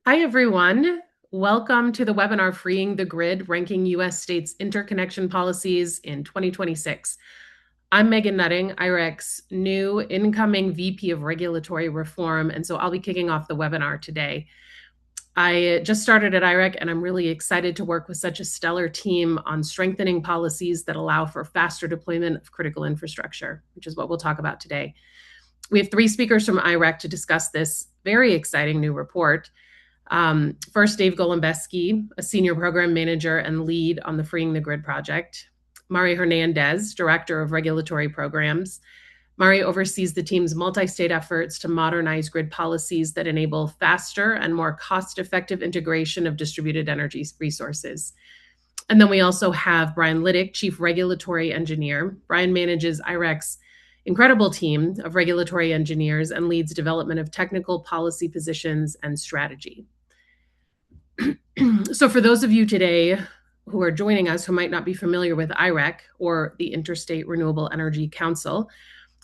Hi, everyone. Welcome to the webinar, Freeing the Grid, Ranking U.S. States Interconnection Policies in 2026. I'm Megan Nutting, IREC's new incoming VP of Regulatory Reform, and so I'll be kicking off the webinar today. I just started at IREC, and I'm really excited to work with such a stellar team on strengthening policies that allow for faster deployment of critical infrastructure, which is what we'll talk about today. We have 3 speakers from IREC to discuss this very exciting new report. First, Dave Golombeski, a senior program manager and lead on the Freeing the Grid project. Mari Hernandez, director of regulatory programs. Mari oversees the team's multi-state efforts to modernize grid policies that enable faster and more cost-effective integration of distributed energy resources. And then we also have Brian Liddick, chief regulatory engineer. Brian manages IREC's incredible team of regulatory engineers and leads development of technical policy positions and strategy. So for those of you today who are joining us who might not be familiar with IREC or the Interstate Renewable Energy Council,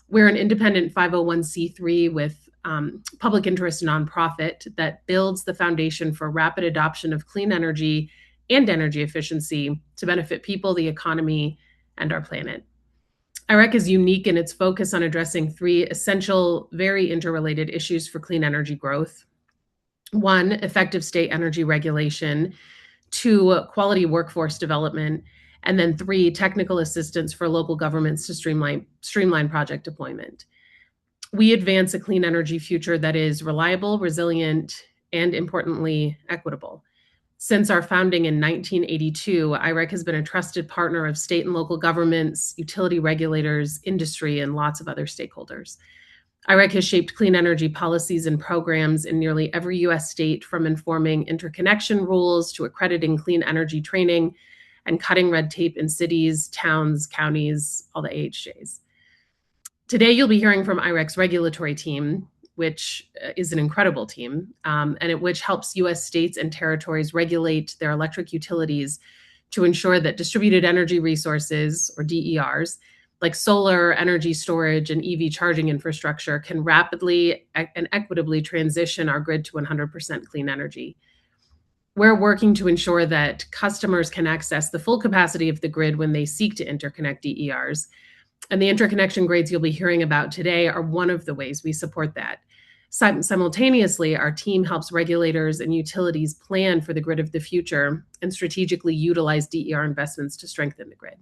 we're an independent 501c3 with public interest nonprofit that builds the foundation for rapid adoption of clean energy and energy efficiency to benefit people, the economy, and our planet. IREC is unique in its focus on addressing 3 essential, very interrelated issues for clean energy growth. 1, effective state energy regulation. 2, quality workforce development. And then 3, technical assistance for local governments to streamline project deployment. We advance a clean energy future that is reliable, resilient, and importantly, equitable. Since our founding in 1982, IREC has been a trusted partner of state and local governments, utility regulators, industry, and lots of other stakeholders. IREC has shaped clean energy policies and programs in nearly every U.S. state, from informing interconnection rules to accrediting clean energy training and cutting red tape in cities, towns, counties, all the AHJs. Today, you'll be hearing from IREC's regulatory team, which is an incredible team, and which helps U.S. states and territories regulate their electric utilities to ensure that distributed energy resources, or DERs, like solar, energy storage, and EV charging infrastructure, can rapidly and equitably transition our grid to 100% clean energy. We're working to ensure that customers can access the full capacity of the grid when they seek to interconnect DERs. And the interconnection grades you'll be hearing about today are one of the ways we support that. Simultaneously, our team helps regulators and utilities plan for the grid of the future and strategically utilize DER investments to strengthen the grid.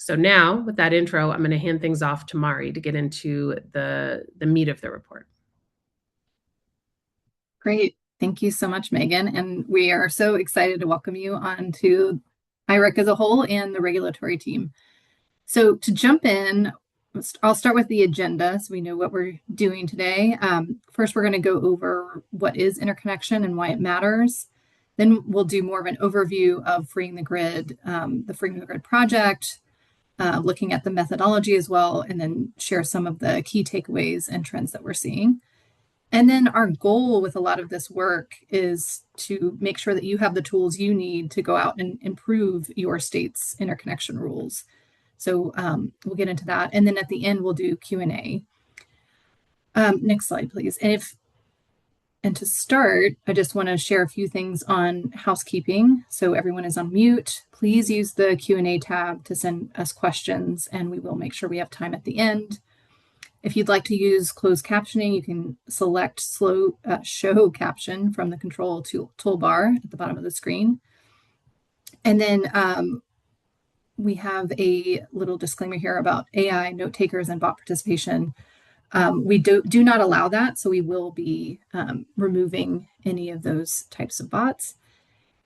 So now, with that intro, I'm going to hand things off to Mari to get into the meat of the report. Great. Thank you so much, Megan. And we are so excited to welcome you on to IREC as a whole and the regulatory team. So to jump in, I'll start with the agenda so we know what we're doing today. First, we're going to go over what is interconnection and why it matters. Then we'll do more of an overview of Freeing the Grid, the Freeing the Grid project, looking at the methodology as well, and then share some of the key takeaways and trends that we're seeing. And then our goal with a lot of this work is to make sure that you have the tools you need to go out and improve your state's interconnection rules. So we'll get into that. And then at the end, we'll do Q&A. Next slide, please. And to start, I just want to share a few things on housekeeping. So everyone is on mute. Please use the Q&A tab to send us questions, and we will make sure we have time at the end. If you'd like to use closed captioning, you can select show caption from the control toolbar at the bottom of the screen. And then we have a little disclaimer here about AI, note takers, and bot participation. We do not allow that, so we will be removing any of those types of bots.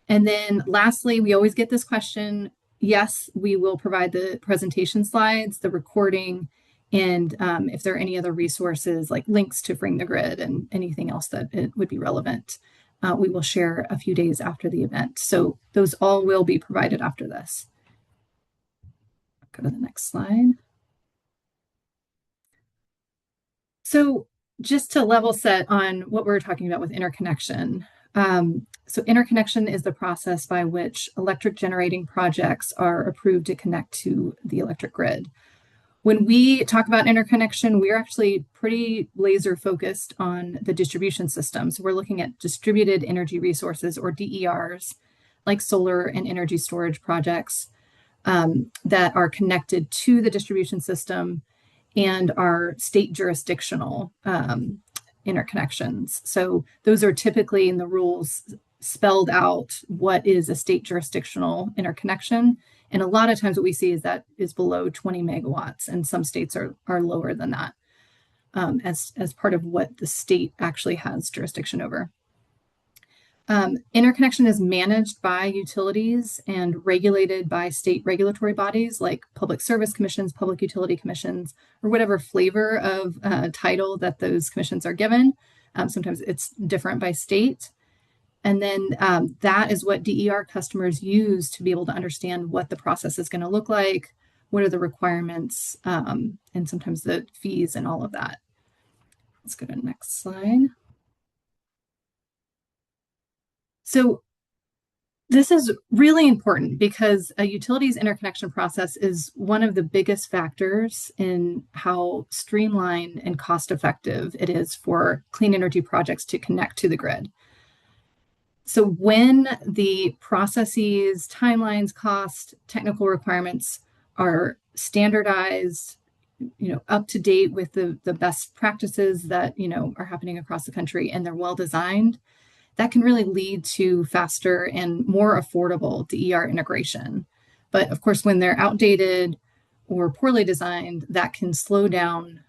And then lastly, we always get this question. Yes, we will provide the presentation slides, the recording, and if there are any other resources like links to Freeing the Grid and anything else that it would be relevant, we will share a few days after the event. So those all will be provided after this. Go to the next slide. So just to level set on what we're talking about with interconnection. So interconnection is the process by which electric generating projects are approved to connect to the electric grid. When we talk about interconnection, we're actually pretty laser focused on the distribution system. So we're looking at distributed energy resources, or DERs, like solar and energy storage projects that are connected to the distribution system and are state jurisdictional interconnections. So those are typically in the rules spelled out what is a state jurisdictional interconnection. And a lot of times what we see is that is below 20 megawatts, and some states are lower than that as part of what the state actually has jurisdiction over. Interconnection is managed by utilities and regulated by state regulatory bodies like public service commissions, public utility commissions, or whatever flavor of title that those commissions are given. Sometimes it's different by state. And then that is what DER customers use to be able to understand what the process is going to look like, what are the requirements, and sometimes the fees and all of that. Let's go to the next slide. So this is really important because a utilities interconnection process is one of the biggest factors in how streamlined and cost-effective it is for clean energy projects to connect to the grid. So when the processes, timelines, cost, technical requirements are standardized, up to date with the best practices that, are happening across the country, and they're well designed, that can really lead to faster and more affordable DER integration. But of course, when they're outdated or poorly designed, that can slow down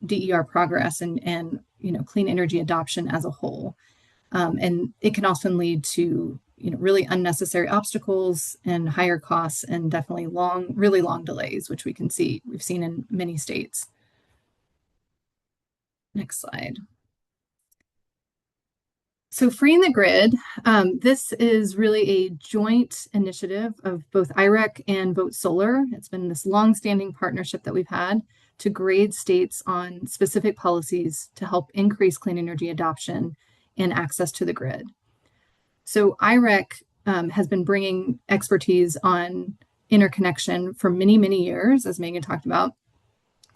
DER progress and clean energy adoption as a whole. And it can often lead to really unnecessary obstacles and higher costs, and definitely really long delays, which we've seen in many states. Next slide. So freeing the grid, this is really a joint initiative of both IREC and Vote Solar. It's been this longstanding partnership that we've had to grade states on specific policies to help increase clean energy adoption and access to the grid. So IREC has been bringing expertise on interconnection for many, many years, as Megan talked about.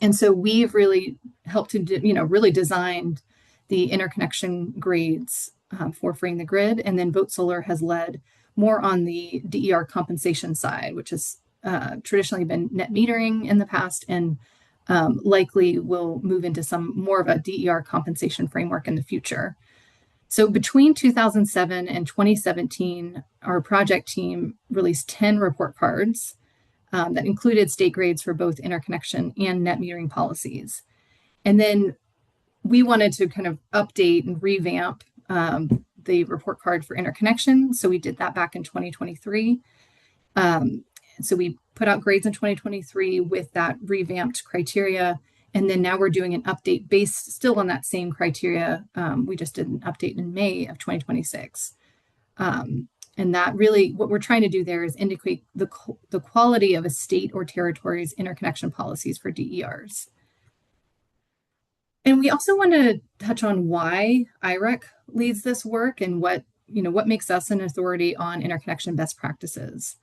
And so we've really helped to, really designed the interconnection grades for freeing the grid. And then Vote Solar has led more on the DER compensation side, which has traditionally been net metering in the past, and likely will move into some more of a DER compensation framework in the future. So between 2007 and 2017, our project team released 10 report cards that included state grades for both interconnection and net metering policies. And then we wanted to kind of update and revamp the report card for interconnection. So we did that back in 2023. So we put out grades in 2023 with that revamped criteria. And then now we're doing an update based still on that same criteria. We just did an update in May of 2026. And that really, what we're trying to do there is indicate the quality of a state or territory's interconnection policies for DERs. And we also want to touch on why IREC leads this work and what makes us an authority on interconnection best practices.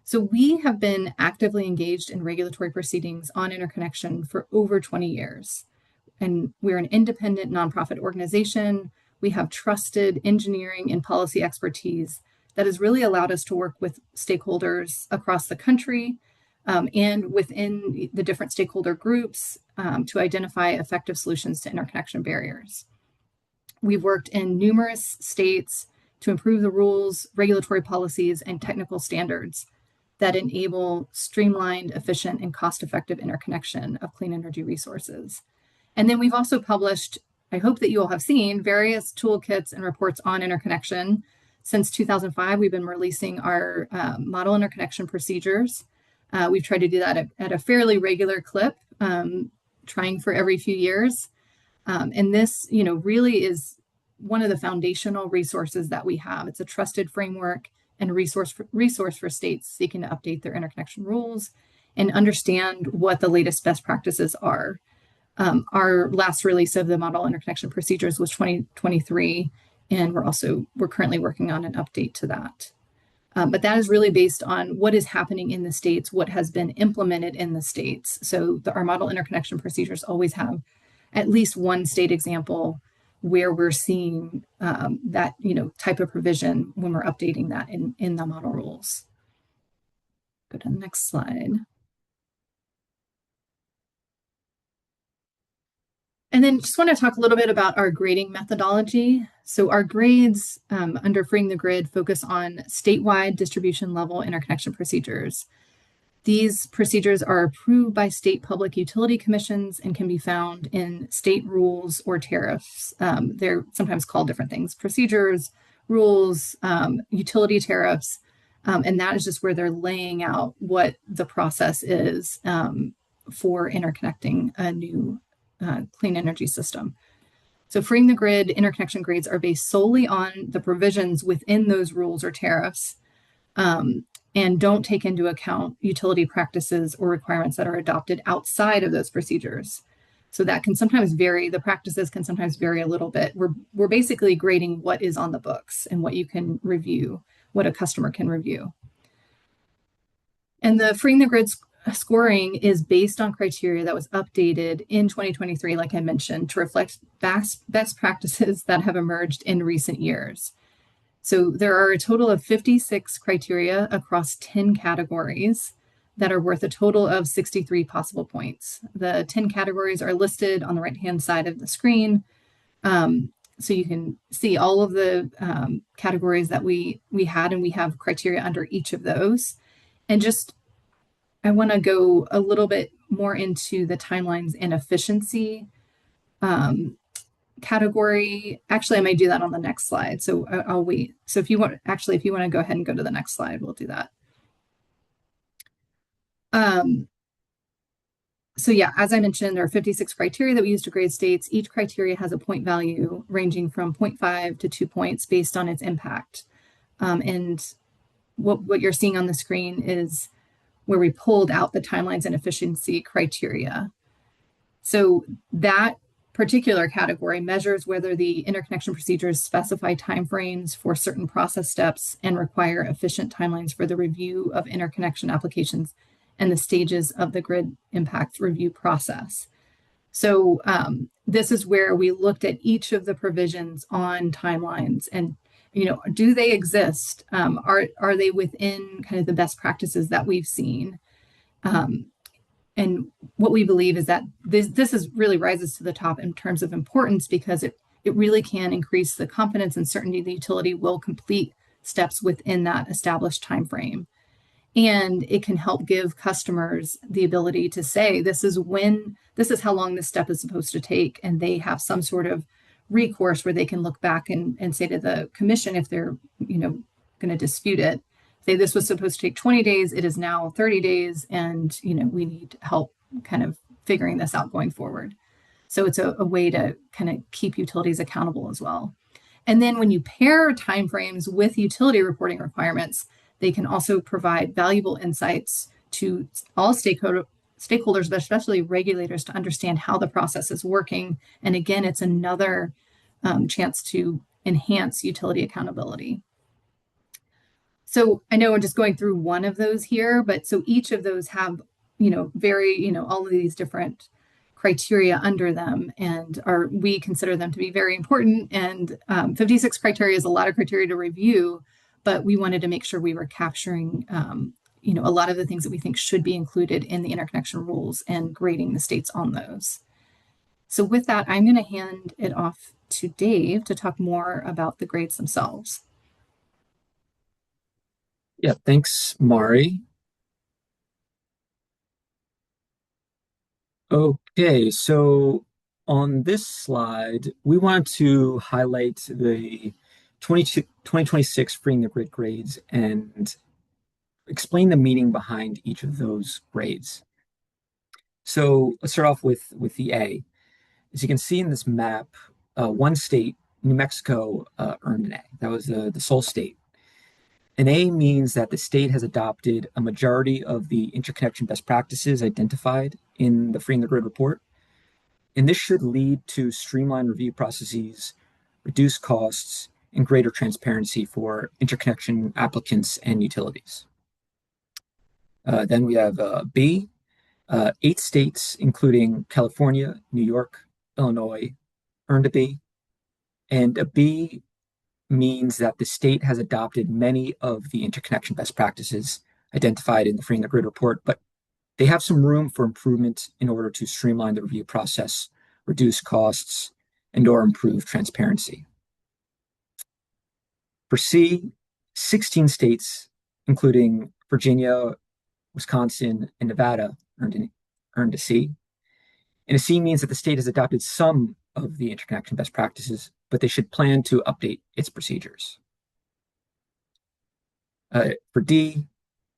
So we have been actively engaged in regulatory proceedings on interconnection for over 20 years. And we're an independent nonprofit organization. We have trusted engineering and policy expertise that has really allowed us to work with stakeholders across the country and within the different stakeholder groups to identify effective solutions to interconnection barriers. We've worked in numerous states to improve the rules, regulatory policies, and technical standards that enable streamlined, efficient, and cost-effective interconnection of clean energy resources. And then we've also published, I hope that you all have seen, various toolkits and reports on interconnection. Since 2005, we've been releasing our model interconnection procedures. We've tried to do that at a fairly regular clip, trying for every few years. And this, really is one of the foundational resources that we have. It's a trusted framework and resource for states seeking to update their interconnection rules and understand what the latest best practices are. Our last release of the model interconnection procedures was 2023, and we're currently working on an update to that. But that is really based on what is happening in the states, what has been implemented in the states. So our model interconnection procedures always have at least one state example where we're seeing that type of provision when we're updating that in the model rules. Go to the next slide. And then just want to talk a little bit about our grading methodology. So our grades under Freeing the Grid focus on statewide distribution level interconnection procedures. These procedures are approved by state public utility commissions and can be found in state rules or tariffs. They're sometimes called different things: procedures, rules, utility tariffs, and that is just where they're laying out what the process is for interconnecting a new clean energy system. So Freeing the Grid interconnection grades are based solely on the provisions within those rules or tariffs, and don't take into account utility practices or requirements that are adopted outside of those procedures. So that can sometimes vary. The practices can sometimes vary a little bit. We're basically grading what is on the books and what you can review, what a customer can review. And the Freeing the Grid scoring is based on criteria that was updated in 2023, like I mentioned, to reflect best practices that have emerged in recent years. So there are a total of 56 criteria across 10 categories that are worth a total of 63 possible points. The 10 categories are listed on the right-hand side of the screen. So you can see all of the categories that we had, and we have criteria under each of those. And just, I want to go a little bit more into the timelines and efficiency category. Actually, I might do that on the next slide. So I'll wait. So if you want to go ahead and go to the next slide, we'll do that. So yeah, as I mentioned, there are 56 criteria that we use to grade states. Each criteria has a point value ranging from 0.5 to 2 points based on its impact. And what you're seeing on the screen is where we pulled out the timelines and efficiency criteria. So that particular category measures whether the interconnection procedures specify timeframes for certain process steps and require efficient timelines for the review of interconnection applications and the stages of the grid impact review process. So this is where we looked at each of the provisions on timelines and, do they exist? Are they within kind of the best practices that we've seen? And what we believe is that this is really rises to the top in terms of importance, because it really can increase the confidence and certainty the utility will complete steps within that established time frame. And it can help give customers the ability to say, this is how long this step is supposed to take. And they have some sort of recourse where they can look back and say to the commission, if they're, going to dispute it, say this was supposed to take 20 days, it is now 30 days, and we need help kind of figuring this out going forward. So it's a way to kind of keep utilities accountable as well. And then when you pair timeframes with utility reporting requirements, they can also provide valuable insights to all stakeholders, but especially regulators, to understand how the process is working. And again, it's another chance to enhance utility accountability. So I know I'm just going through one of those here, but so each of those have, all of these different criteria under them, and we consider them to be very important. And 56 criteria is a lot of criteria to review, but we wanted to make sure we were capturing, a lot of the things that we think should be included in the interconnection rules and grading the states on those. So with that, I'm going to hand it off to Dave to talk more about the grades themselves. Yeah, thanks, Mari. Okay, so on this slide, we want to highlight the 2026 Freeing the Grid grades and explain the meaning behind each of those grades. So let's start off with the A. As you can see in this map, one state, New Mexico, earned an A. That was the sole state. An A means that the state has adopted a majority of the interconnection best practices identified in the Freeing the Grid report. And this should lead to streamlined review processes, reduce costs, and greater transparency for interconnection applicants and utilities. Then we have B, 8 states, including California, New York, Illinois, earned a B. And a B means that the state has adopted many of the interconnection best practices identified in the Freeing the Grid report, but they have some room for improvement in order to streamline the review process, reduce costs, and or improve transparency. For C, 16 states, including Virginia, Wisconsin, and Nevada, earned a C. And a C means that the state has adopted some of the interconnection best practices, but they should plan to update its procedures. For D,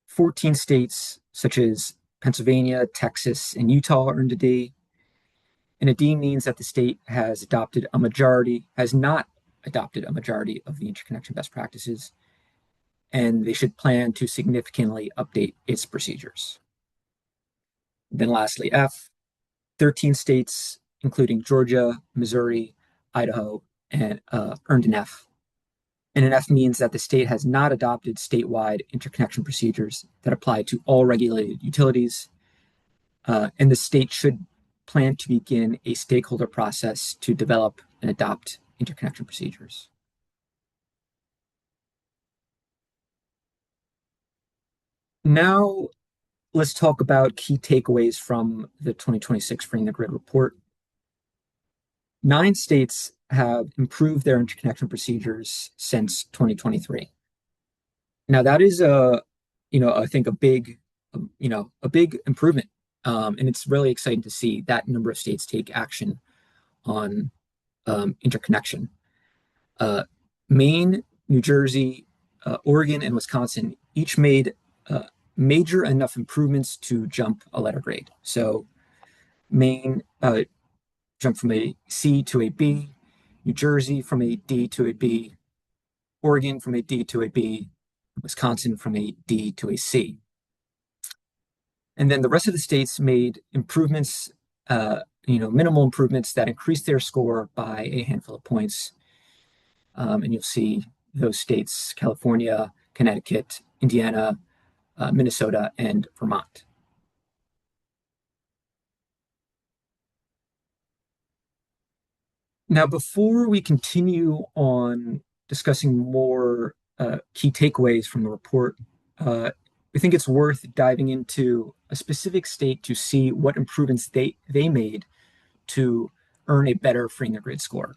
14 states, such as Pennsylvania, Texas, and Utah, earned a D. And a D means that the state has not adopted a majority of the interconnection best practices, and they should plan to significantly update its procedures. Then lastly, F, 13 states, including Georgia, Missouri, Idaho, and earned an F. And an F means that the state has not adopted statewide interconnection procedures that apply to all regulated utilities, and the state should plan to begin a stakeholder process to develop and adopt interconnection procedures. Now, let's talk about key takeaways from the 2026 Freeing the Grid report. 9 states have improved their interconnection procedures since 2023. Now, that is I think a big improvement, and it's really exciting to see that number of states take action on interconnection. Maine, New Jersey, Oregon, and Wisconsin each made major enough improvements to jump a letter grade. So Maine jumped from a C to a B, New Jersey from a D to a B, Oregon from a D to a B, Wisconsin from a D to a C. And then the rest of the states made improvements, minimal improvements that increased their score by a handful of points. And you'll see those states: California, Connecticut, Indiana, Minnesota, and Vermont. Now, before we continue on discussing more key takeaways from the report, I think it's worth diving into a specific state to see what improvements they made to earn a better Freeing the Grid score.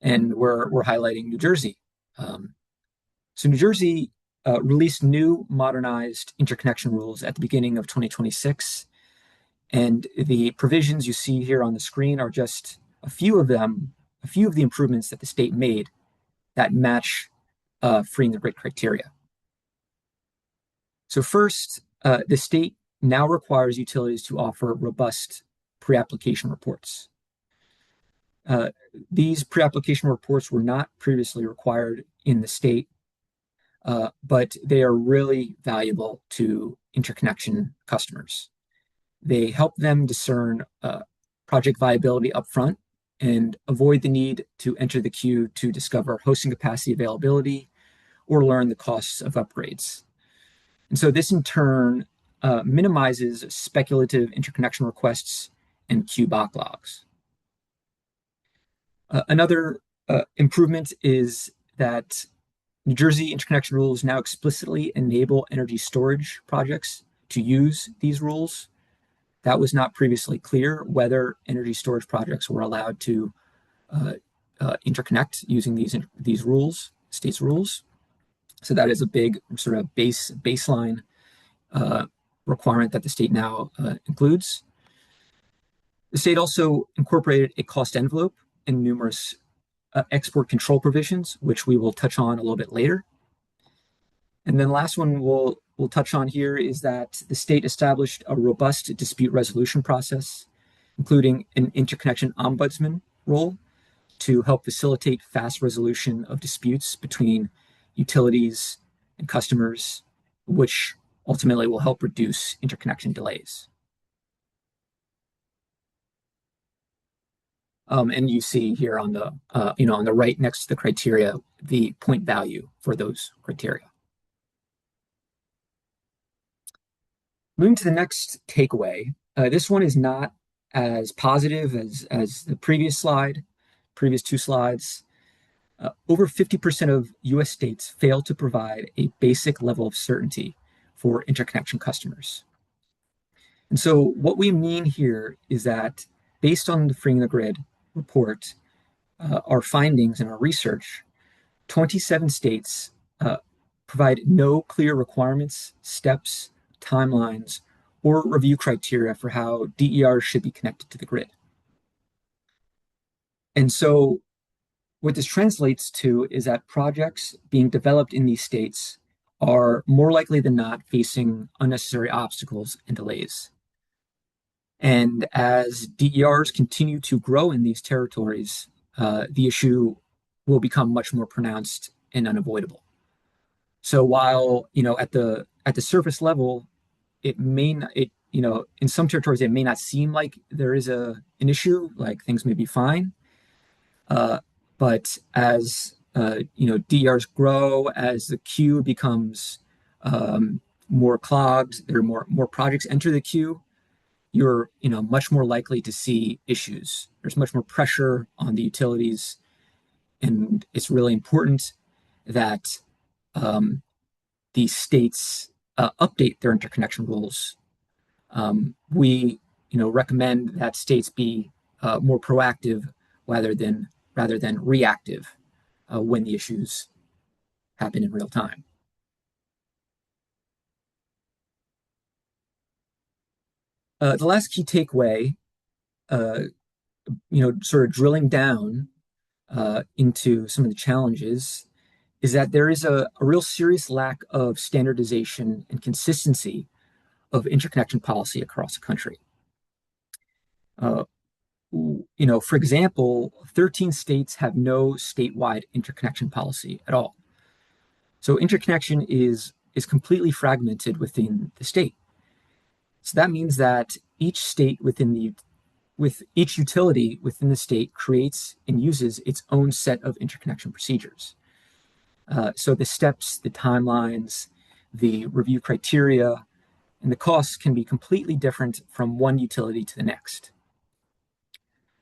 And we're highlighting New Jersey. So New Jersey released new modernized interconnection rules at the beginning of 2026. And the provisions you see here on the screen are just a few of the improvements that the state made that match Freeing the Grid criteria. So first, the state now requires utilities to offer robust pre-application reports. These pre-application reports were not previously required in the state, but they are really valuable to interconnection customers. They help them discern project viability upfront and avoid the need to enter the queue to discover hosting capacity availability or learn the costs of upgrades. And so this in turn minimizes speculative interconnection requests and queue backlogs. Another improvement is that New Jersey interconnection rules now explicitly enable energy storage projects to use these rules. That was not previously clear whether energy storage projects were allowed to interconnect using these rules, state's rules. So that is a big sort of baseline requirement that the state now includes. The state also incorporated a cost envelope and numerous export control provisions, which we will touch on a little bit later. And then the last one we'll touch on here is that the state established a robust dispute resolution process, including an interconnection ombudsman role to help facilitate fast resolution of disputes between utilities and customers, which ultimately will help reduce interconnection delays. And you see here on the on the right next to the criteria, the point value for those criteria. Moving to the next takeaway, this one is not as positive as the previous two slides. Over 50% of US states fail to provide a basic level of certainty for interconnection customers. And so what we mean here is that based on the Freeing the Grid report, our findings and our research, 27 states provide no clear requirements, steps, timelines, or review criteria for how DERs should be connected to the grid. And so what this translates to is that projects being developed in these states are more likely than not facing unnecessary obstacles and delays. And as DERs continue to grow in these territories, the issue will become much more pronounced and unavoidable. So while at the surface level, it may not, in some territories it may not seem like there is an issue, like things may be fine. But as DERs grow, as the queue becomes more clogged, there are more projects enter the queue, you're much more likely to see issues. There's much more pressure on the utilities, and it's really important that the states update their interconnection rules. We recommend that states be more proactive rather than reactive when the issues happen in real time. The last key takeaway, sort of drilling down into some of the challenges, is that there is a real serious lack of standardization and consistency of interconnection policy across the country. For example, 13 states have no statewide interconnection policy at all. So interconnection is completely fragmented within the state. So that means that each state with each utility within the state creates and uses its own set of interconnection procedures. So the steps, the timelines, the review criteria, and the costs can be completely different from one utility to the next.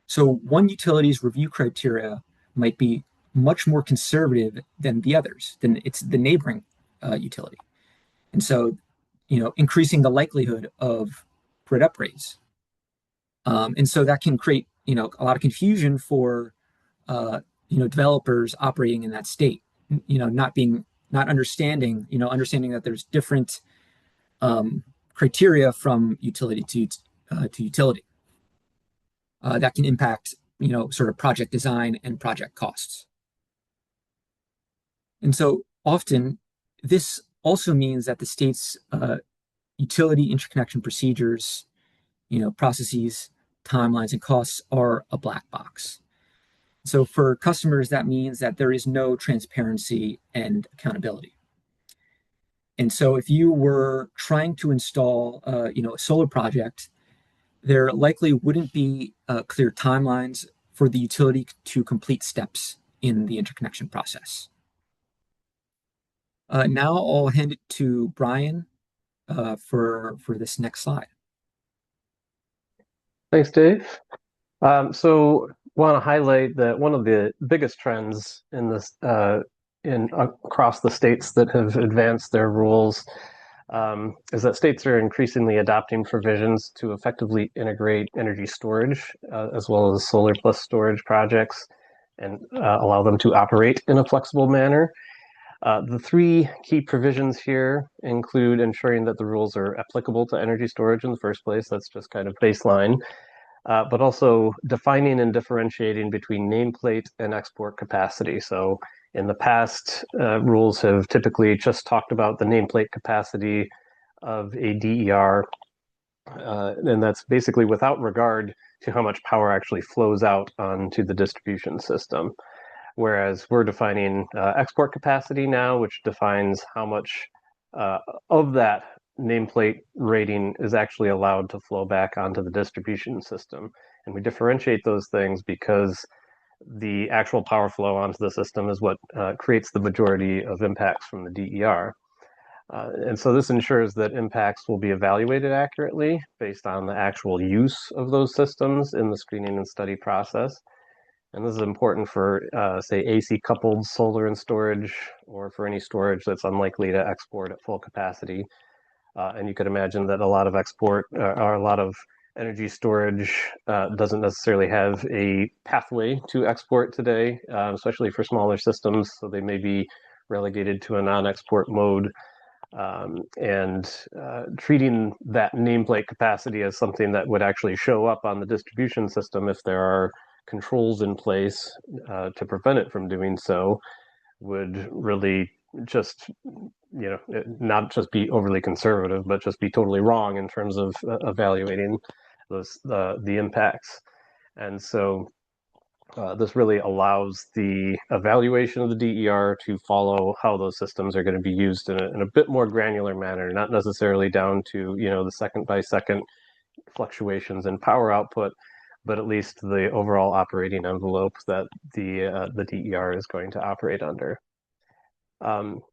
So one utility's review criteria might be much more conservative than the others, than it's the neighboring utility. And so, increasing the likelihood of grid upgrades. And so that can create, a lot of confusion for, developers operating in that state, not understanding that there's different criteria from utility to utility that can impact, sort of project design and project costs. And so often this also means that the state's utility interconnection procedures, processes, timelines, and costs are a black box. So for customers, that means that there is no transparency and accountability. And so if you were trying to install, a solar project, there likely wouldn't be clear timelines for the utility to complete steps in the interconnection process. Now I'll hand it to Brian for this next slide. Thanks, Dave. So want to highlight that one of the biggest trends in this across the states that have advanced their rules is that states are increasingly adopting provisions to effectively integrate energy storage as well as solar plus storage projects and allow them to operate in a flexible manner. The three key provisions here include ensuring that the rules are applicable to energy storage in the first place. That's just kind of baseline. But also defining and differentiating between nameplate and export capacity. So in the past, rules have typically just talked about the nameplate capacity of a DER, and that's basically without regard to how much power actually flows out onto the distribution system. Whereas we're defining export capacity now, which defines how much of that nameplate rating is actually allowed to flow back onto the distribution system. And we differentiate those things because the actual power flow onto the system is what creates the majority of impacts from the DER. And so this ensures that impacts will be evaluated accurately based on the actual use of those systems in the screening and study process. And this is important for, say, AC coupled solar and storage, or for any storage that's unlikely to export at full capacity. And you could imagine that a lot of export or a lot of energy storage doesn't necessarily have a pathway to export today, especially for smaller systems. So they may be relegated to a non-export mode. And treating that nameplate capacity as something that would actually show up on the distribution system if there are controls in place to prevent it from doing so would really just, not just be overly conservative, but just be totally wrong in terms of evaluating the impacts. And so this really allows the evaluation of the DER to follow how those systems are going to be used in a bit more granular manner, not necessarily down to, the second by second fluctuations in power output, but at least the overall operating envelope that the DER is going to operate under.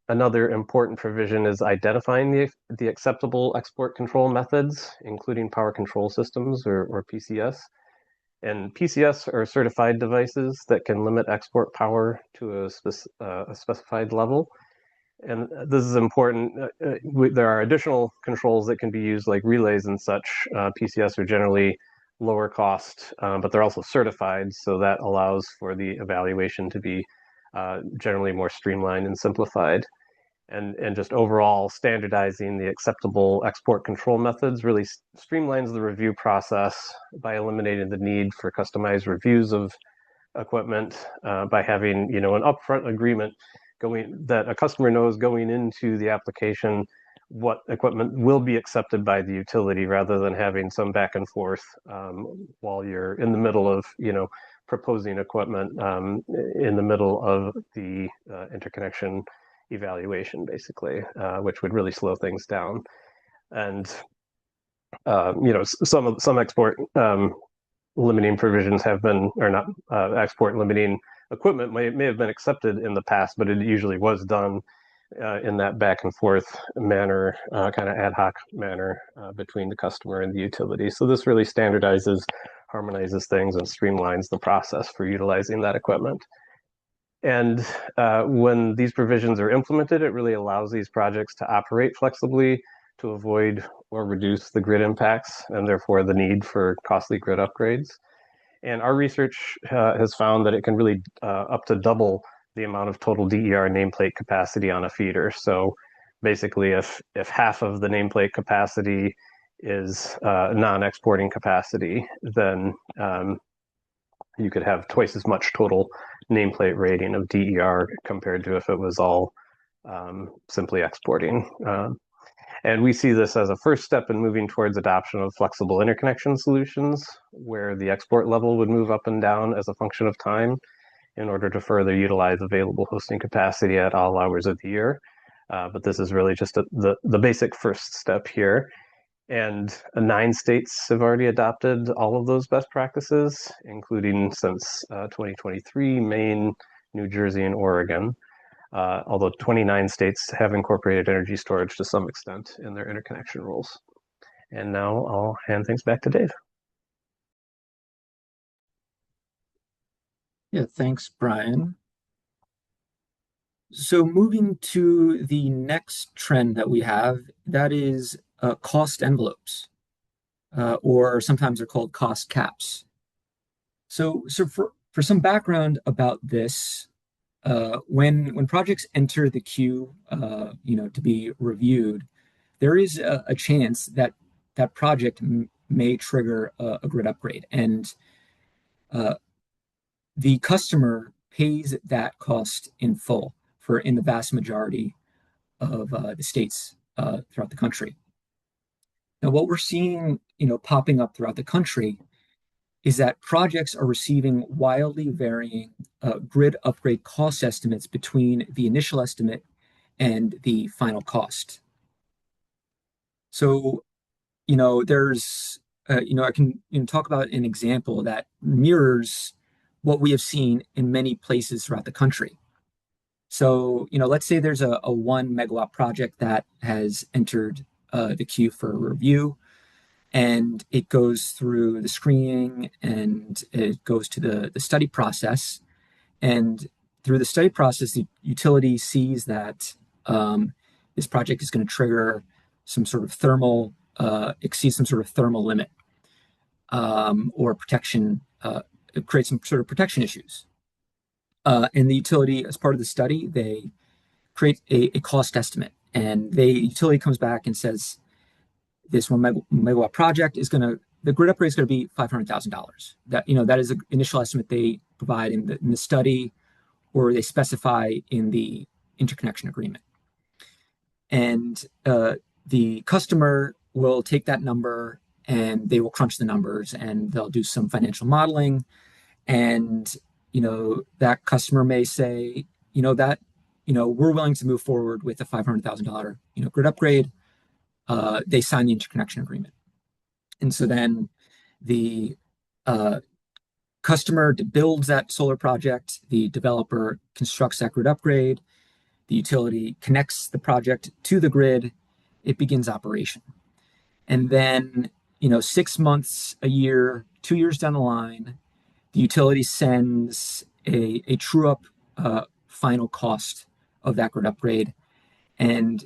Another important provision is identifying the acceptable export control methods, including power control systems or PCS. And PCS are certified devices that can limit export power to a specified level. And this is important. There are additional controls that can be used, like relays and such. PCS are generally lower cost, but they're also certified, so that allows for the evaluation to be generally more streamlined and simplified. And just overall standardizing the acceptable export control methods really streamlines the review process by eliminating the need for customized reviews of equipment, by having an upfront agreement that a customer knows going into the application what equipment will be accepted by the utility, rather than having some back and forth while you're in the middle of proposing equipment in the middle of the interconnection evaluation, basically, which would really slow things down. And some export limiting provisions have been, or not, export limiting equipment may have been accepted in the past, but it usually was done in that back and forth manner, kind of ad hoc manner between the customer and the utility. So this really standardizes, harmonizes things, and streamlines the process for utilizing that equipment. And when these provisions are implemented, it really allows these projects to operate flexibly to avoid or reduce the grid impacts, and therefore the need for costly grid upgrades. And our research has found that it can really up to double the amount of total DER nameplate capacity on a feeder. So basically, if half of the nameplate capacity is non-exporting capacity, then you could have twice as much total nameplate rating of DER compared to if it was all simply exporting. And we see this as a first step in moving towards adoption of flexible interconnection solutions, where the export level would move up and down as a function of time in order to further utilize available hosting capacity at all hours of the year. But this is really just the basic first step here. And 9 states have already adopted all of those best practices, including since 2023, Maine, New Jersey, and Oregon. Although 29 states have incorporated energy storage to some extent in their interconnection rules. And now I'll hand things back to Dave. Yeah, thanks, Brian. So moving to the next trend that we have, that is cost envelopes, or sometimes they're called cost caps. So for some background about this, when projects enter the queue, to be reviewed, there is a chance that that project may trigger a grid upgrade, and the customer pays that cost in full in the vast majority of the states throughout the country. Now, what we're seeing, popping up throughout the country is that projects are receiving wildly varying grid upgrade cost estimates between the initial estimate and the final cost. So, there's I can talk about an example that mirrors what we have seen in many places throughout the country. So, let's say there's a 1 megawatt project that has entered the queue for review, and it goes through the screening and it goes to the study process. And through the study process, the utility sees that this project is going to trigger some sort of exceed some sort of thermal limit or protection, create some sort of protection issues. And the utility, as part of the study, they create a cost estimate, and the utility comes back and says this 1 megawatt project the grid upgrade is going to be $500,000. That is the initial estimate they provide in the study, or they specify in the interconnection agreement. And the customer will take that number and they will crunch the numbers and they'll do some financial modeling. And, that customer may say, we're willing to move forward with a $500,000, grid upgrade. They sign the interconnection agreement. And so then the customer builds that solar project, the developer constructs that grid upgrade, the utility connects the project to the grid, it begins operation. And then, 6 months, a year, 2 years down the line, the utility sends a true up final cost of that grid upgrade. And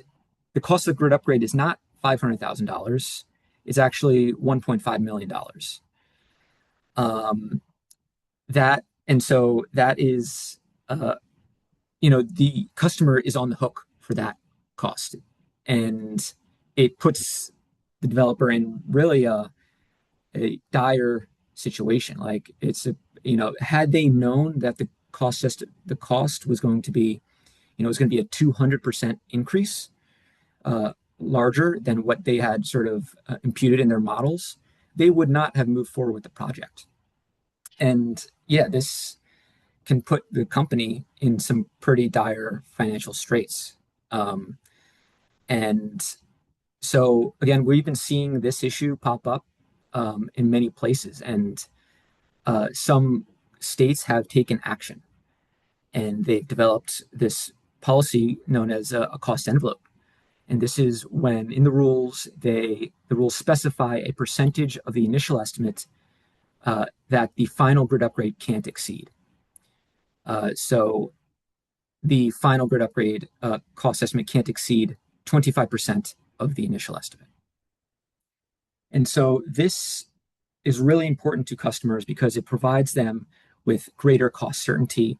the cost of the grid upgrade is not $500,000. It's actually $1.5 million. So that is, the customer is on the hook for that cost. And it puts the developer in really a dire situation. Like had they known that the cost was going to be, was going to be a 200% increase, larger than what they had sort of imputed in their models, they would not have moved forward with the project. And this can put the company in some pretty dire financial straits. And so, again, we've been seeing this issue pop up in many places, and some states have taken action, and they've developed this policy known as a cost envelope. And this is when, in the rules, the rules specify a percentage of the initial estimate that the final grid upgrade can't exceed. So the final grid upgrade cost estimate can't exceed 25% of the initial estimate. And so this is really important to customers because it provides them with greater cost certainty,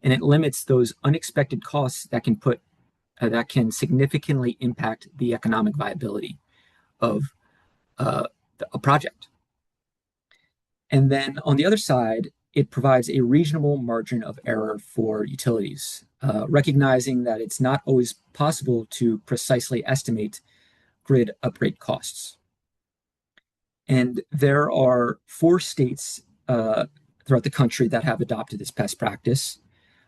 and it limits those unexpected costs that can significantly impact the economic viability of a project. And then on the other side, it provides a reasonable margin of error for utilities, recognizing that it's not always possible to precisely estimate grid upgrade costs. And there are 4 states throughout the country that have adopted this best practice,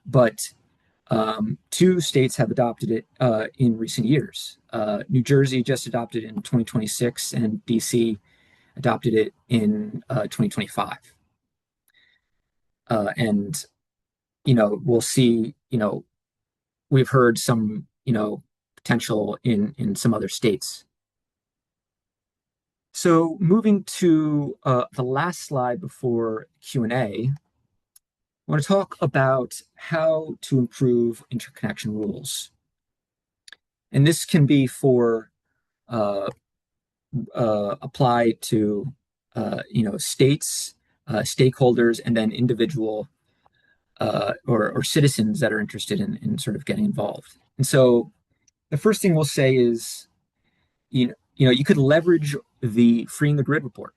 but 2 states have adopted it in recent years. New Jersey just adopted it in 2026, and DC adopted it in 2025. And, we'll see, we've heard some, potential in some other states. So moving to the last slide before Q&A, I want to talk about how to improve interconnection rules. And this can be for apply to states, stakeholders, and then individual or citizens that are interested in sort of getting involved. And so the first thing we'll say is, you could leverage the Freeing the Grid report.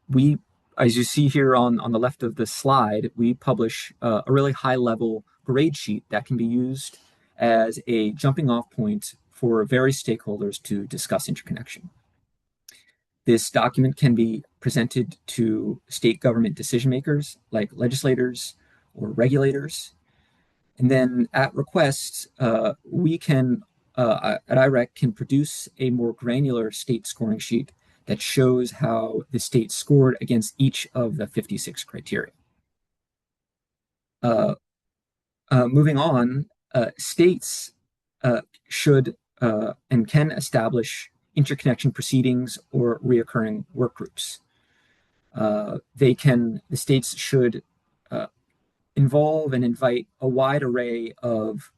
We, as you see here on the left of the slide, we publish a really high-level grade sheet that can be used as a jumping-off point for various stakeholders to discuss interconnection. This document can be presented to state government decision makers like legislators or regulators. And then at request, we can, at IREC, can produce a more granular state scoring sheet that shows how the state scored against each of the 56 criteria. Moving on, states should and can establish interconnection proceedings or reoccurring work groups. The states should involve and invite a wide array of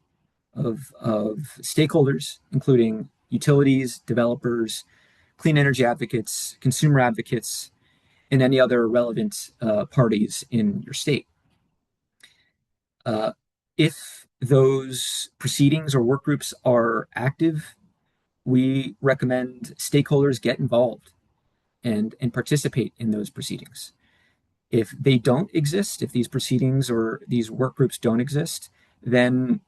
stakeholders, including utilities, developers, clean energy advocates, consumer advocates, and any other relevant parties in your state. If those proceedings or work groups are active, we recommend stakeholders get involved and participate in those proceedings. If they don't exist, if these proceedings or these work groups don't exist, then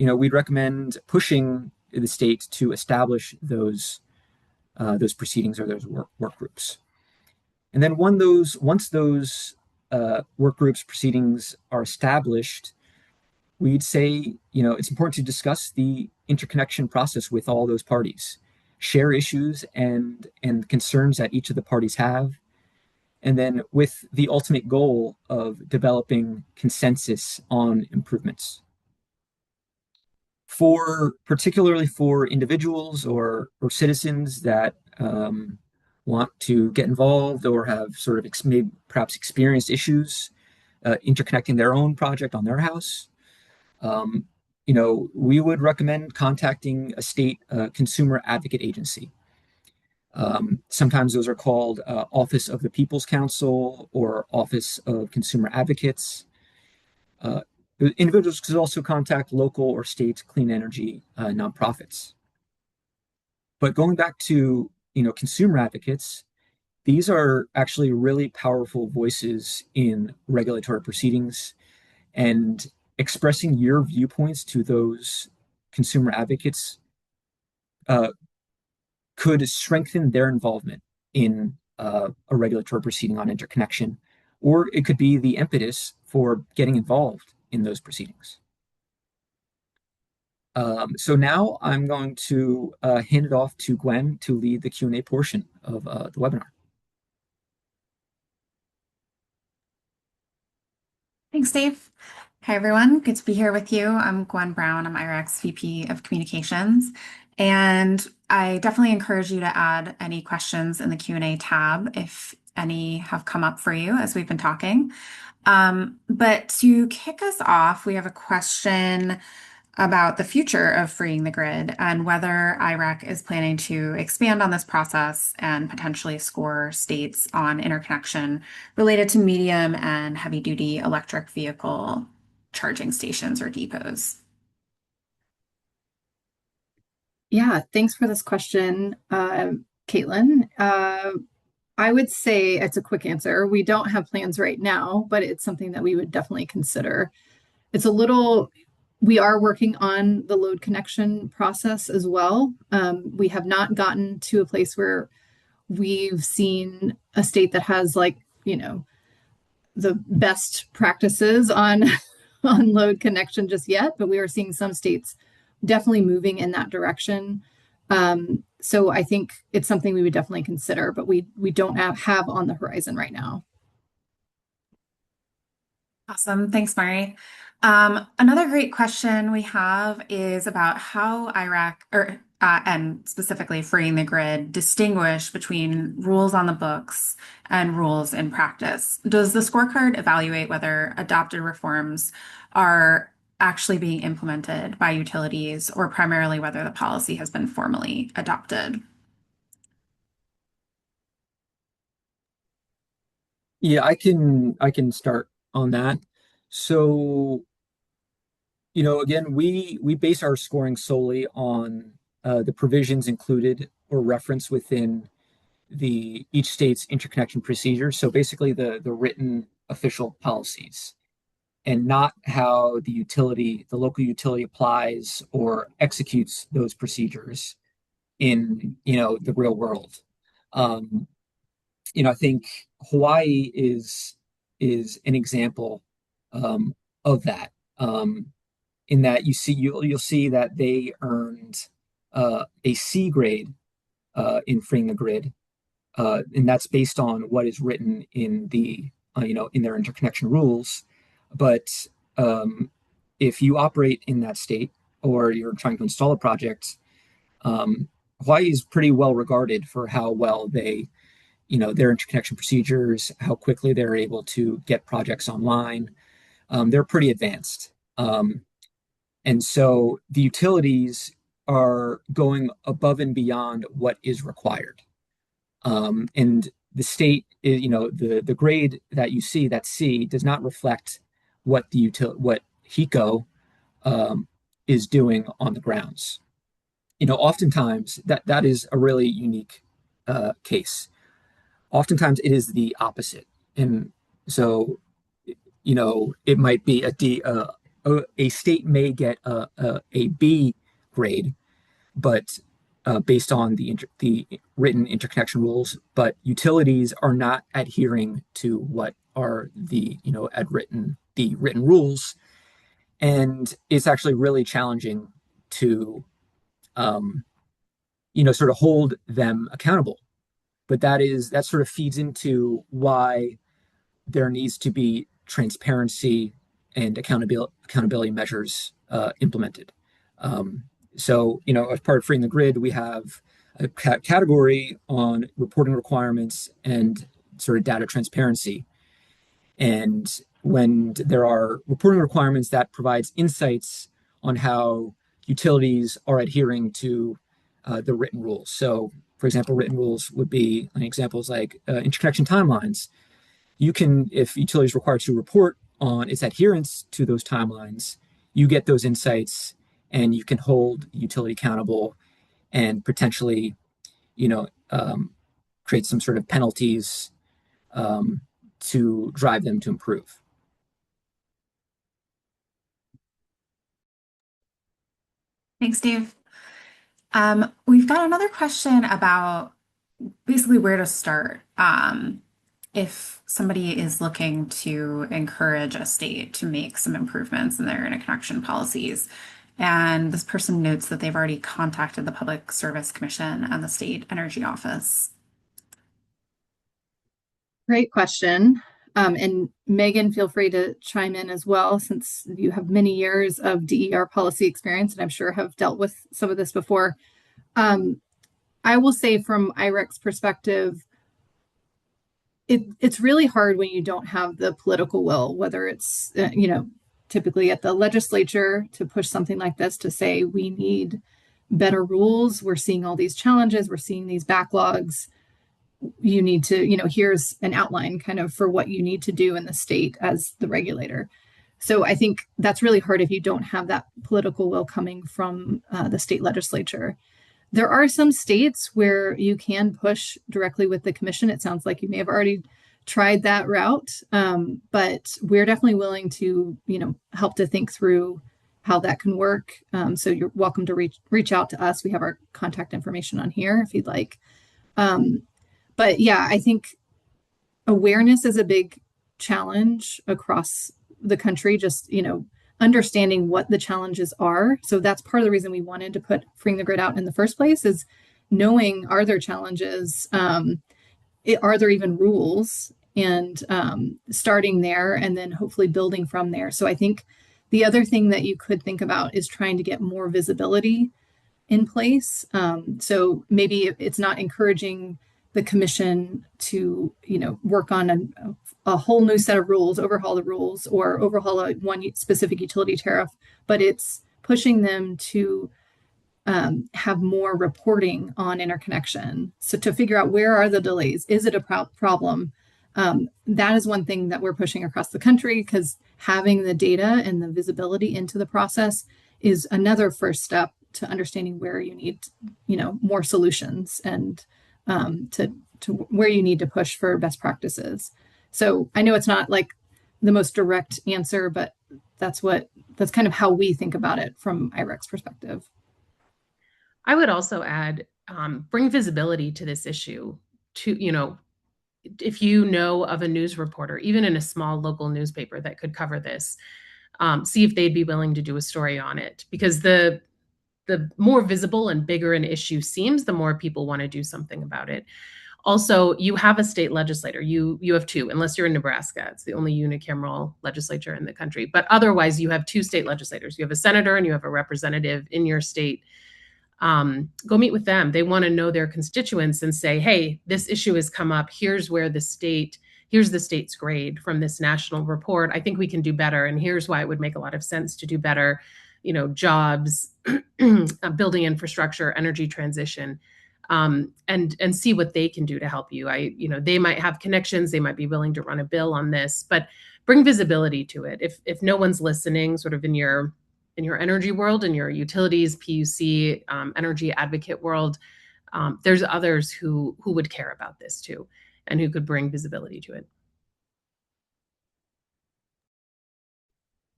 we'd recommend pushing the state to establish those proceedings or those work groups. And then once those work groups proceedings are established, we'd say it's important to discuss the interconnection process with all those parties, share issues and concerns that each of the parties have, and then with the ultimate goal of developing consensus on improvements. Particularly for individuals or citizens that want to get involved or have sort of perhaps experienced issues interconnecting their own project on their house, we would recommend contacting a state consumer advocate agency. Sometimes those are called Office of the People's Council or Office of Consumer Advocates. Individuals could also contact local or state clean energy nonprofits. But going back to consumer advocates, these are actually really powerful voices in regulatory proceedings, and expressing your viewpoints to those consumer advocates could strengthen their involvement in a regulatory proceeding on interconnection, or it could be the impetus for getting involved in those proceedings. So now I'm going to hand it off to Gwen to lead the Q&A portion of the webinar. Thanks, Dave. Hi, everyone. Good to be here with you. I'm Gwen Brown. I'm IREC's VP of Communications. And I definitely encourage you to add any questions in the Q&A tab if any have come up for you as we've been talking. But to kick us off, we have a question about the future of freeing the grid and whether IREC is planning to expand on this process and potentially score states on interconnection related to medium and heavy-duty electric vehicle charging stations or depots. Yeah, thanks for this question, Caitlin. I would say it's a quick answer. We don't have plans right now, but it's something that we would definitely consider. We are working on the load connection process as well. We have not gotten to a place where we've seen a state that has the best practices on load connection just yet, but we are seeing some states definitely moving in that direction. So I think it's something we would definitely consider, but we don't have on the horizon right now. Awesome. Thanks, Mari. Another great question we have is about how IREC, and specifically freeing the grid, distinguish between rules on the books and rules in practice. Does the scorecard evaluate whether adopted reforms are actually being implemented by utilities or primarily whether the policy has been formally adopted? Yeah, I can start on that. So, again, we base our scoring solely on the provisions included or referenced within each state's interconnection procedure. So basically the written official policies, and not how the local utility applies or executes those procedures in the real world. I think Hawaii is an example of that. In that you'll see that they earned a C grade in freeing the grid, and that's based on what is written in the in their interconnection rules. But if you operate in that state or you're trying to install a project, Hawaii is pretty well regarded for how well they, their interconnection procedures, how quickly they're able to get projects online. They're pretty advanced. And so the utilities are going above and beyond what is required. And the state is, the grade that you see, that C, does not reflect what what HECO is doing on the grounds. Oftentimes that is a really unique case. Oftentimes it is the opposite, and so it might be a state may get a B grade, but based on the written interconnection rules, but utilities are not adhering to what are the written rules, and it's actually really challenging to sort of hold them accountable. But that sort of feeds into why there needs to be transparency and accountability measures implemented. So, as part of Freeing the Grid, we have a category on reporting requirements and sort of data transparency. And when there are reporting requirements, that provides insights on how utilities are adhering to the written rules. So, for example, written rules would be examples like interconnection timelines. If utility is required to report on its adherence to those timelines, you get those insights and you can hold utility accountable and potentially, create some sort of penalties to drive them to improve. Thanks, Dave. We've got another question about basically where to start. If somebody is looking to encourage a state to make some improvements in their interconnection policies, and this person notes that they've already contacted the Public Service Commission and the State Energy Office. Great question. And Megan, feel free to chime in as well, since you have many years of DER policy experience, and I'm sure have dealt with some of this before. I will say from IREC's perspective, it's really hard when you don't have the political will, whether it's, typically at the legislature to push something like this to say, we need better rules. We're seeing all these challenges. We're seeing these backlogs. You need to, here's an outline kind of for what you need to do in the state as the regulator. So I think that's really hard if you don't have that political will coming from the state legislature. There are some states where you can push directly with the commission. It sounds like you may have already tried that route, but we're definitely willing to, help to think through how that can work. So you're welcome to reach out to us. We have our contact information on here if you'd like. But yeah, I think awareness is a big challenge across the country, just, understanding what the challenges are. So that's part of the reason we wanted to put Freeing the Grid out in the first place, is knowing, are there challenges? Are there even rules? And starting there and then hopefully building from there. So I think the other thing that you could think about is trying to get more visibility in place. So maybe it's not encouraging the commission to, work on a whole new set of rules, overhaul the rules, or overhaul one specific utility tariff, but it's pushing them to have more reporting on interconnection. So to figure out, where are the delays? Is it a problem? That is one thing that we're pushing across the country, because having the data and the visibility into the process is another first step to understanding where you need, more solutions and to where you need to push for best practices. So I know it's not like the most direct answer, but that's kind of how we think about it from IREC's perspective. I would also add, bring visibility to this issue. To, if you know of a news reporter, even in a small local newspaper that could cover this, see if they'd be willing to do a story on it. Because the more visible and bigger an issue seems, the more people want to do something about it. Also, you have a state legislator. You have two, unless you're in Nebraska. It's the only unicameral legislature in the country. But otherwise, you have two state legislators. You have a senator and you have a representative in your state. Go meet with them. They want to know their constituents and say, hey, this issue has come up. Here's the state's grade from this national report. I think we can do better. And here's why it would make a lot of sense to do better, jobs, building infrastructure, energy transition. And see what they can do to help you. They might have connections, they might be willing to run a bill on this, but bring visibility to it. If no one's listening, sort of in your energy world, in your utilities, PUC, energy advocate world, there's others who would care about this too, and who could bring visibility to it.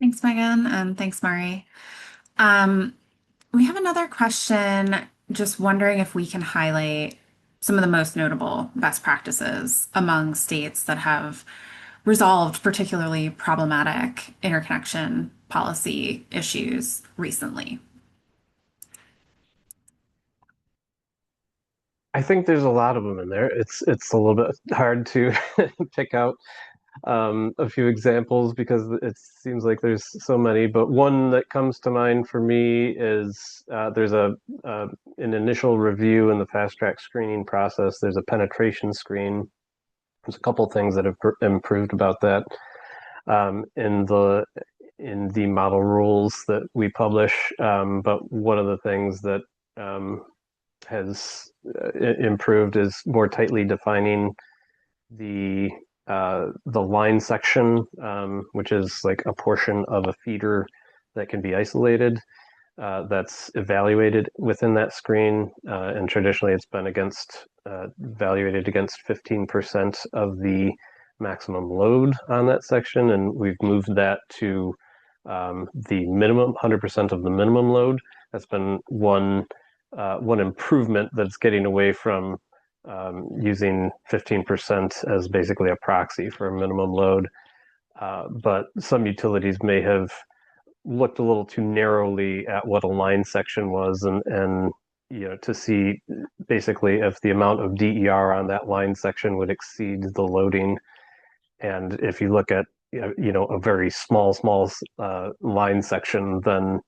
Thanks, Megan, and thanks, Mari. We have another question, just wondering if we can highlight some of the most notable best practices among states that have resolved particularly problematic interconnection policy issues recently. I think there's a lot of them in there. It's a little bit hard to pick out a few examples because it seems like there's so many. But one that comes to mind for me is there's an initial review in the fast track screening process. There's a penetration screen. There's a couple things that have improved about that in the model rules that we publish. But one of the things that has improved is more tightly defining the line section, which is like a portion of a feeder that can be isolated, that's evaluated within that screen. And traditionally it's been evaluated against 15% of the maximum load on that section. And we've moved that to the minimum, 100% of the minimum load. That's been one improvement that's getting away from using 15% as basically a proxy for a minimum load. But some utilities may have looked a little too narrowly at what a line section was and to see basically if the amount of DER on that line section would exceed the loading. And if you look at a very small line section, then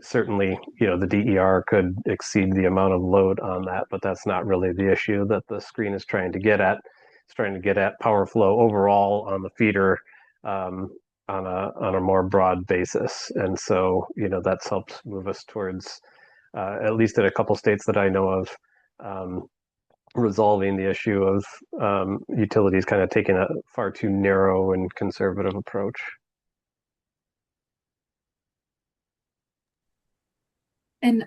certainly, the DER could exceed the amount of load on that, but that's not really the issue that the screen is trying to get at. It's trying to get at power flow overall on the feeder on a more broad basis. And so, that's helped move us towards, at least in a couple states that I know of, resolving the issue of utilities kind of taking a far too narrow and conservative approach. And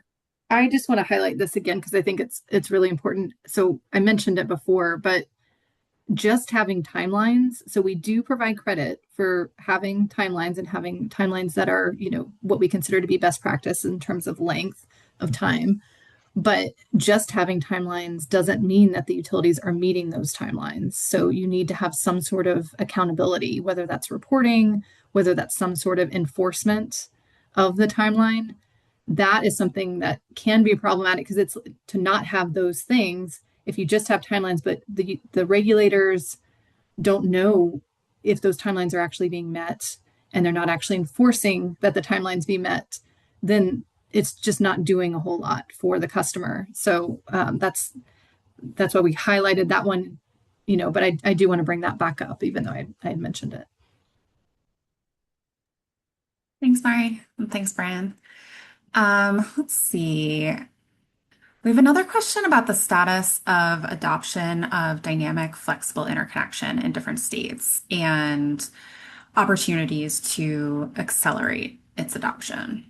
I just want to highlight this again because I think it's really important. So I mentioned it before, but just having timelines. So we do provide credit for having timelines and having timelines that are, what we consider to be best practice in terms of length of time. But just having timelines doesn't mean that the utilities are meeting those timelines. So you need to have some sort of accountability, whether that's reporting, whether that's some sort of enforcement of the timeline. That is something that can be problematic because it's to not have those things. If you just have timelines, but the regulators don't know if those timelines are actually being met and they're not actually enforcing that the timelines be met, then it's just not doing a whole lot for the customer. So that's why we highlighted that one, but I do want to bring that back up, even though I had mentioned it. Thanks, Mari. And thanks, Brian. Let's see. We have another question about the status of adoption of dynamic flexible interconnection in different states and opportunities to accelerate its adoption.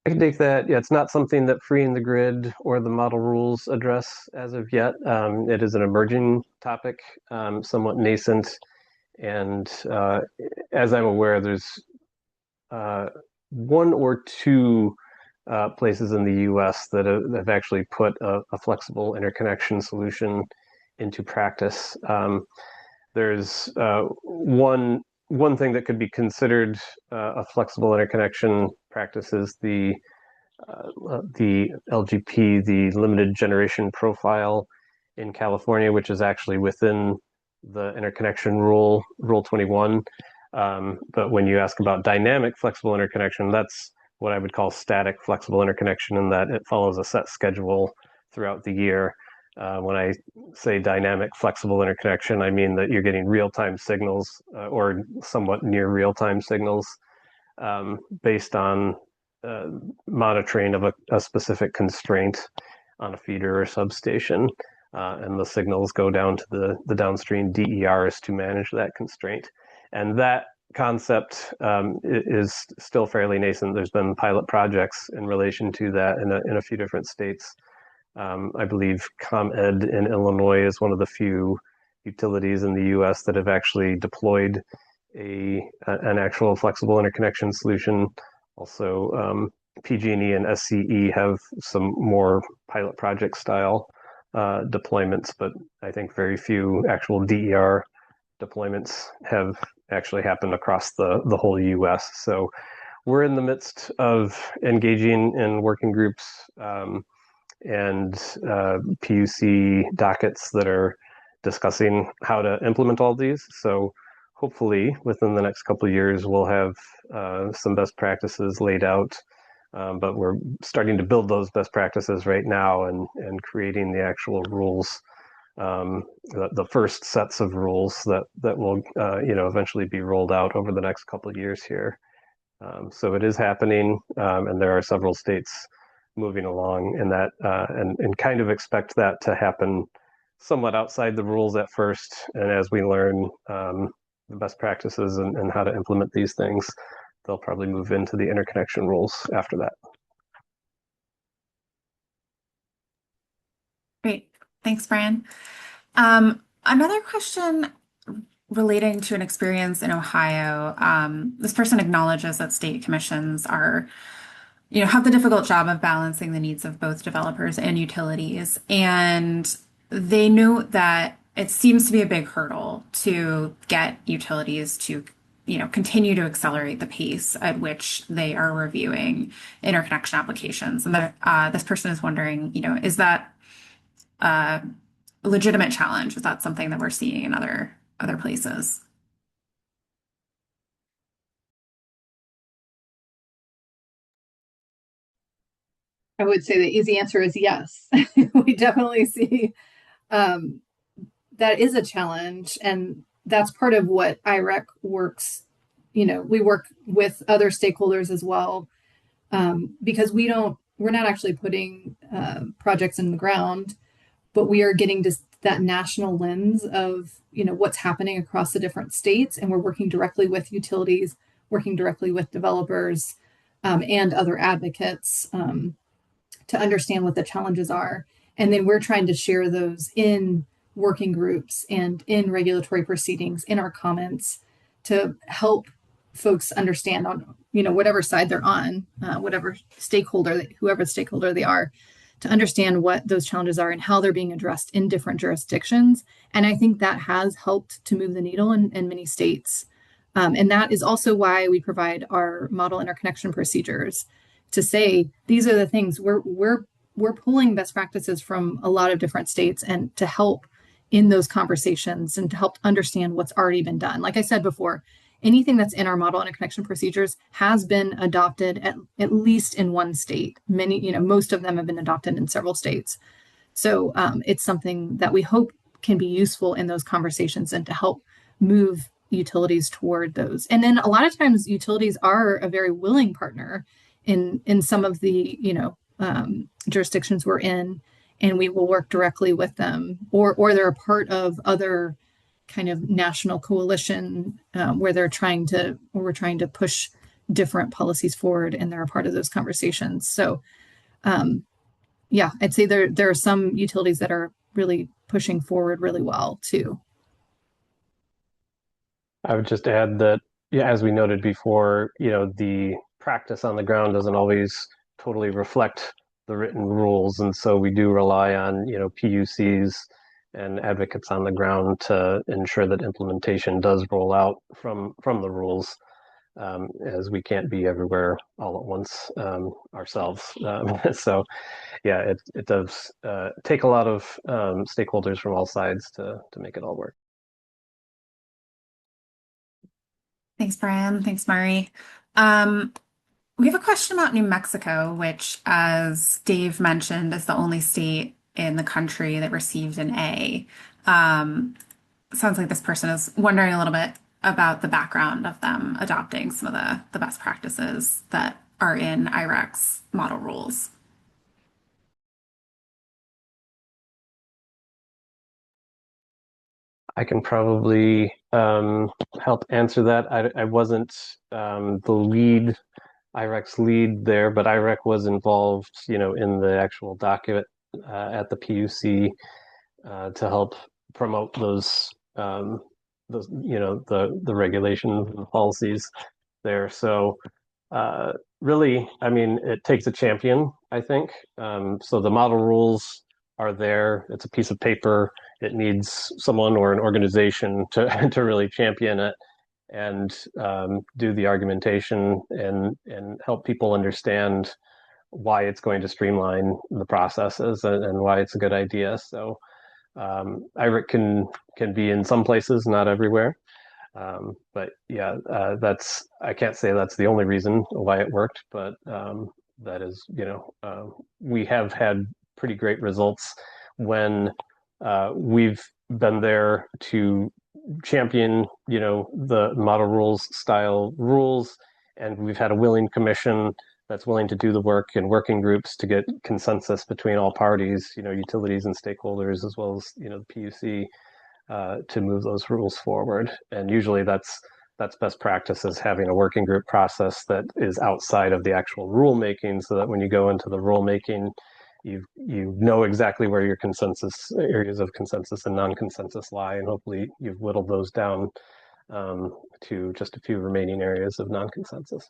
I can take that. Yeah, it's not something that Freeing the Grid or the model rules address as of yet. It is an emerging topic, somewhat nascent. And as I'm aware, there's one or two places in the US that have actually put a flexible interconnection solution into practice. There's one thing that could be considered a flexible interconnection practice is the the LGP, the limited generation profile in California, which is actually within the interconnection rule, Rule 21. But when you ask about dynamic flexible interconnection, that's what I would call static flexible interconnection, in that it follows a set schedule throughout the year. When I say dynamic flexible interconnection, I mean that you're getting real-time signals or somewhat near real-time signals based on monitoring of a specific constraint on a feeder or substation. And the signals go down to the downstream DERs to manage that constraint. And that concept is still fairly nascent. There's been pilot projects in relation to that in a few different states. I believe ComEd in Illinois is one of the few utilities in the US that have actually deployed an actual flexible interconnection solution. Also, PG&E and SCE have some more pilot project style deployments, but I think very few actual DER deployments have actually happened across the whole US. So we're in the midst of engaging in working groups and PUC dockets that are discussing how to implement all these. So hopefully within the next couple of years, we'll have some best practices laid out. But we're starting to build those best practices right now and creating the actual rules, the first sets of rules that will eventually be rolled out over the next couple of years here. So it is happening, and there are several states moving along in that, and kind of expect that to happen somewhat outside the rules at first. And as we learn the best practices and how to implement these things, they'll probably move into the interconnection rules after that. Great. Thanks, Brian. Another question relating to an experience in Ohio. This person acknowledges that state commissions have the difficult job of balancing the needs of both developers and utilities. And they note that it seems to be a big hurdle to get utilities to continue to accelerate the pace at which they are reviewing interconnection applications. And this person is wondering, is that a legitimate challenge? Is that something that we're seeing in other places? I would say the easy answer is yes. We definitely see that is a challenge, and that's part of what IREC works. We work with other stakeholders as well, because we're not actually putting projects in the ground, but we are getting to that national lens of what's happening across the different states, and we're working directly with utilities, working directly with developers, and other advocates to understand what the challenges are. And then we're trying to share those in working groups and in regulatory proceedings, in our comments, to help folks understand on whatever side they're on, whoever stakeholder they are, to understand what those challenges are and how they're being addressed in different jurisdictions. And I think that has helped to move the needle in many states. And that is also why we provide our model interconnection procedures, to say these are the things we're pulling best practices from a lot of different states, and to help in those conversations and to help understand what's already been done. Like I said before, anything that's in our model interconnection procedures has been adopted at least in one state. Most of them have been adopted in several states. So it's something that we hope can be useful in those conversations and to help move utilities toward those. And then a lot of times utilities are a very willing partner in some of the jurisdictions we're in, and we will work directly with them, or they're a part of other kind of national coalition where we're trying to push different policies forward, and they're a part of those conversations. So I'd say there are some utilities that are really pushing forward really well too. I would just add that, as we noted before, the practice on the ground doesn't always totally reflect the written rules, and so we do rely on PUCs and advocates on the ground to ensure that implementation does roll out from the rules. as we can't be everywhere all at once ourselves. So yeah, it does take a lot of stakeholders from all sides to make it all work. Thanks, Brian. Thanks, Mari. We have a question about New Mexico, which, as Dave mentioned, is the only state in the country that received an A. Sounds like this person is wondering a little bit about the background of them adopting some of the best practices that are in IREC's model rules. I can probably help answer that. I wasn't the lead, IREC's lead there, but IREC was involved, in the actual docket at the PUC to help promote the regulations and the policies there. So really, I mean, it takes a champion, I think. So the model rules are there. It's a piece of paper. It needs someone or an organization to to really champion it and do the argumentation and help people understand why it's going to streamline the processes and why it's a good idea. So IREC can be in some places, not everywhere. But yeah, I can't say that's the only reason why it worked, but that is, we have had pretty great results when we've been there to champion, the model rules style rules, and we've had a willing commission that's willing to do the work and working groups to get consensus between all parties, utilities and stakeholders, as well as, the PUC, to move those rules forward. And usually that's best practice, is having a working group process that is outside of the actual rulemaking, so that when you go into the rulemaking, you know exactly where your areas of consensus and non-consensus lie, and hopefully you've whittled those down to just a few remaining areas of non-consensus.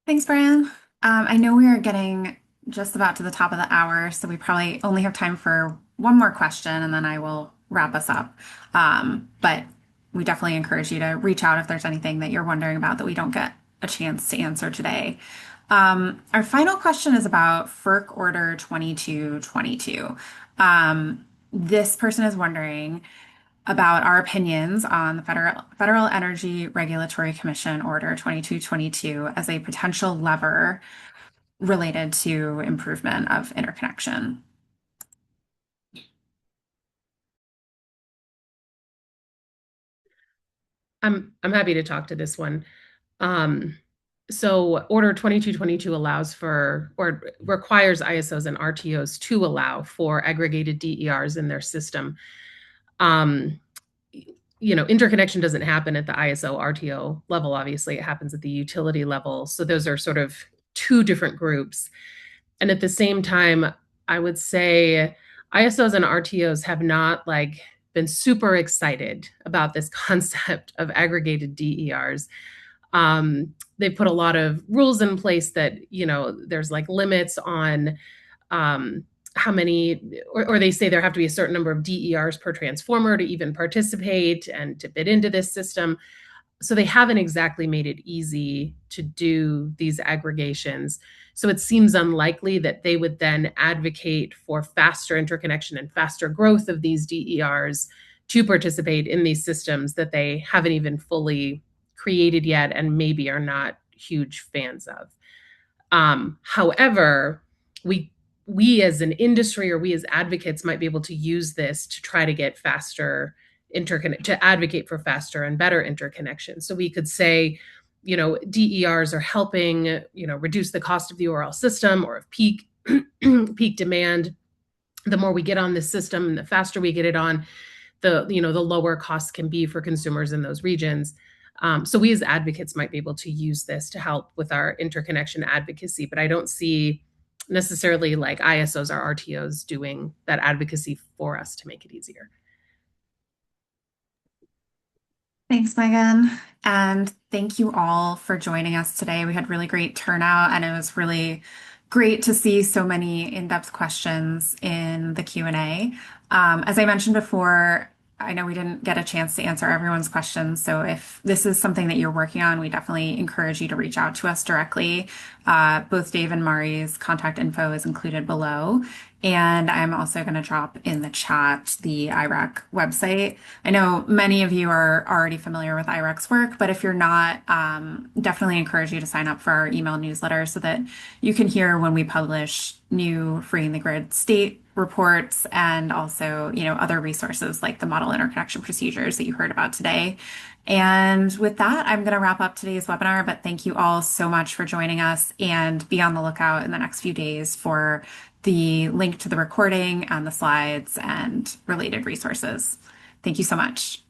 Thanks, Brian. I know we are getting just about to the top of the hour, so we probably only have time for one more question, and then I will wrap us up. But we definitely encourage you to reach out if there's anything that you're wondering about that we don't get a chance to answer today. Our final question is about FERC Order 2222. This person is wondering about our opinions on the Federal Energy Regulatory Commission Order 2222 as a potential lever related to improvement of interconnection. I'm happy to talk to this one. So Order 2222 allows for, or requires ISOs and RTOs to allow for aggregated DERs in their system. Interconnection doesn't happen at the ISO RTO level. Obviously, it happens at the utility level. So those are sort of two different groups. And at the same time, I would say ISOs and RTOs have not been super excited about this concept of aggregated DERs. They put a lot of rules in place that, there's limits on how many, or they say there have to be a certain number of DERs per transformer to even participate and to bid into this system. So they haven't exactly made it easy to do these aggregations. So it seems unlikely that they would then advocate for faster interconnection and faster growth of these DERs to participate in these systems that they haven't even fully created yet and maybe are not huge fans of. However, we as an industry, or we as advocates, might be able to use this to try to get faster to advocate for faster and better interconnection. So we could say, DERs are helping, reduce the cost of the overall system or of peak demand. The more we get on this system and the faster we get it on, the lower costs can be for consumers in those regions. So we as advocates might be able to use this to help with our interconnection advocacy, but I don't see necessarily ISOs or RTOs doing that advocacy for us to make it easier. Thanks, Megan. And thank you all for joining us today. We had really great turnout, and it was really great to see so many in-depth questions in the Q&A. As I mentioned before, I know we didn't get a chance to answer everyone's questions. So if this is something that you're working on, we definitely encourage you to reach out to us directly. Both Dave and Mari's contact info is included below. And I'm also going to drop in the chat the IREC website. I know many of you are already familiar with IREC's work, but if you're not, definitely encourage you to sign up for our email newsletter so that you can hear when we publish new Freeing the Grid state reports and also, other resources like the model interconnection procedures that you heard about today. And with that, I'm going to wrap up today's webinar, but thank you all so much for joining us, and be on the lookout in the next few days for the link to the recording and the slides and related resources. Thank you so much.